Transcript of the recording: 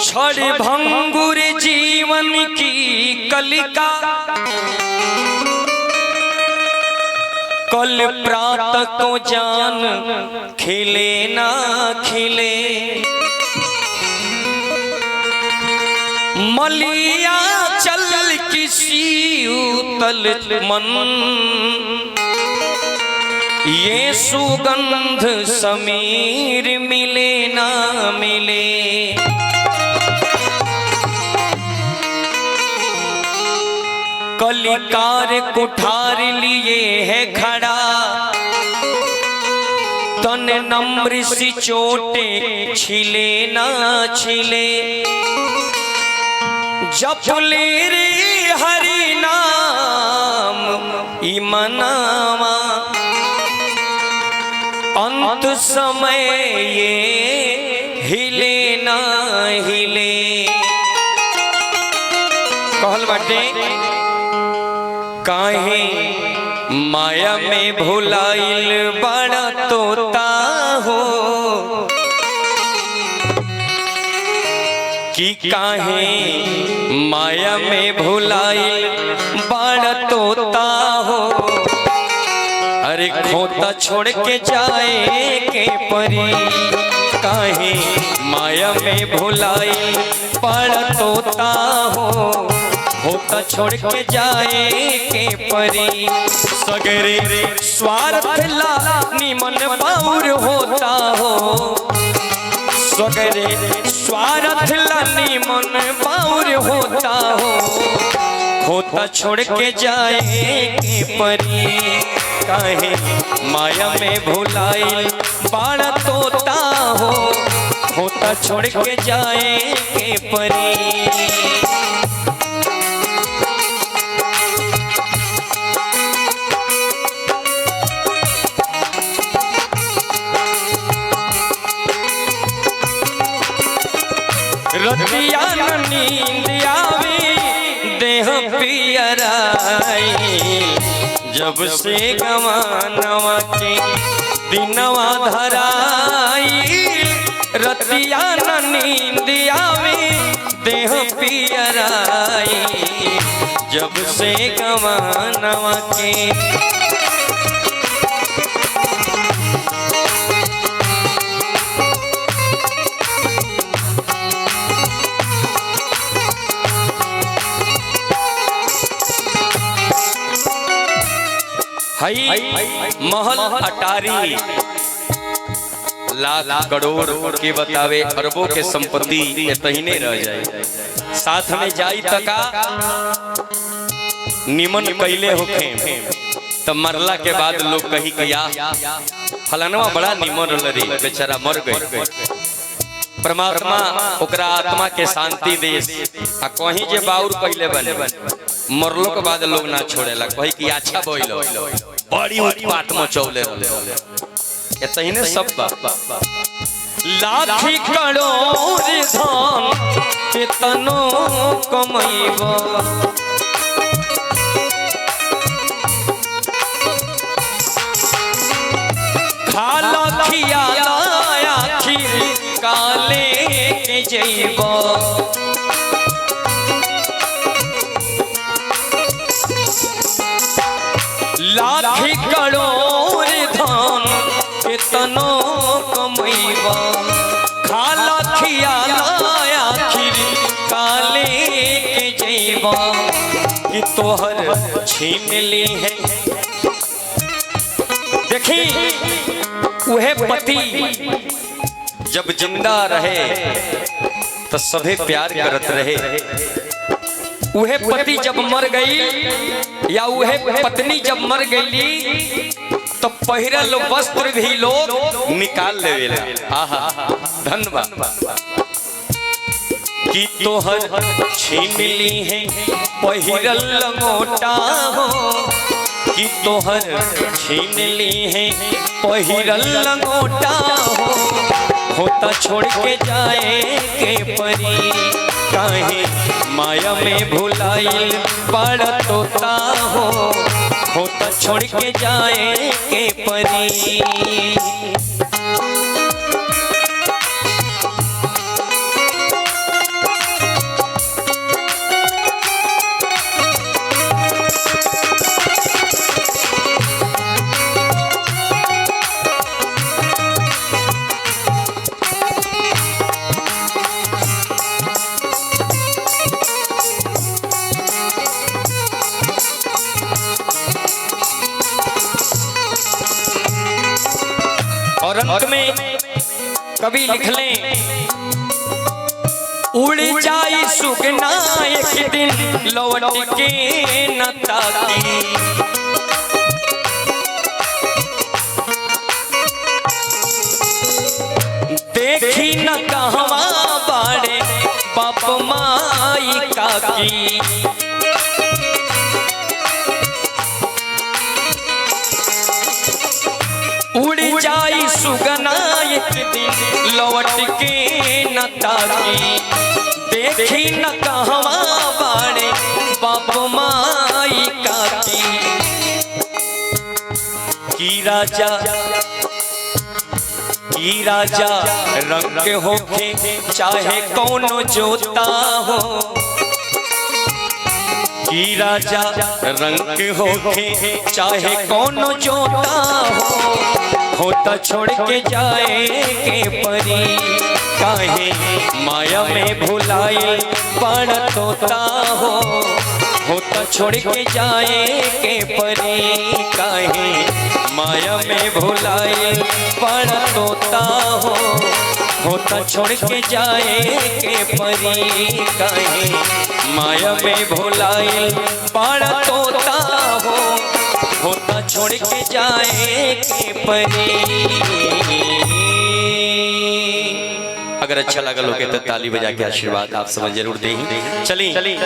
क्षण भंगुर जीवन की कलिका, कल प्रातः को जान खिले ना खिले। मलिया चल किसी उतल मन, ये सुगंध समीर मिले ना मिले। कलिकार कुठार लिए है खड़ा, तन नम्र सी चोटे छिले ना छिले। जप ले रे हरि नाम इमनावा, अंत समय ये हिले ना हिले। कहल बाटे काहे माया में भुलाइल बड़ा तोता हो, कि काहे माया में भुलाइल बड़ा तोता हो। अरे खोता छोड़ के जाए के परी, काहे माया में भुलाइल बड़ा तोता हो। होता छोड़ के जाए के परी, सगरे स्वार्थ ला निमन बाउर होता हो। सगरे स्वार्थ ला निमन बाउर होता हो। होता छोड़ के जाए के परी, काहे माया में भुलाइल बाड़ा तोता हो। होता छोड़ के जाए के परी। रतिया नींद आवे देह पियराई, जब से गवानवा के दिनवा धराई। रतिया नींद आवे देह पियराई, जब से गवानवा के महल अटारी लाख करोड़ के बतावे, अरबों के संपत्ति तहीने रह जाए। साथ में जाई तका निमन कैले होखे, तब मरला के बाद लोग कही किया फलानवा बड़ा निमन रे, बेचारा मर गए। परमात्मा ओकरा आत्मा के शांति देश। आ कहीं जे बाउर कैले बने, मरलो के बाद लोग ना छोड़ेला, कही कि अच्छा बोलो बड़ी उत्पात मचौले रहले। तहीने सब लाखी करोड़ धन केतनो कमैबा, खाला खियाला आखिर काले के जइबा। लाखी करोड़ धन केतनो कमैबा, खाला खियाला आखिर काले के जइबा। कि तोहर छीन ली है। देखी उहे पति जब जिंदा रहे तो सभे प्यार करत रहे। उहे पति जब मर गई या उहे पत्नी जब मर गई तो पहिरल वस्त्र भी लोग निकाल लेवेला। आहा धन्यवाद। कि तोहर छीन ली है पहिरल लंगोटा हो, कि तोहर छीन ली है पहिरल लंगोटा हो। होता छोड़ के जाए के परी, काहे माया में भुलाइल बड़ा तोता हो। होता छोड़ के जाए के परी। अंत में कवि लिख लें, उड़ जाई सुगना एक दिन लौट के न ताकी, देखी न कहवा बाड़े बाप माई काकी, उड़ जाई सुगना एक दिन लौट के न ताकी, देखी न कहवा बाड़े बाप माई काकी। की राजा रंग होके चाहे कौनो जोता हो, की राजा रंग होके चाहे कौनो जोता हो तो छोड़ के जाए के परी, काहे माया में भुलाए बड़ तोता हो तो छोड़ के जाए के परी, काहे माया में भुलाए बड़ तोता हो तो छोड़ के जाए के परी, काहे माया में भुलाए बड़ तोता हो तो छोड़ के जाए के परी। अगर अच्छा लगा लोगे तो ताली बजा के आशीर्वाद आप समझ जरूर दें। चलिए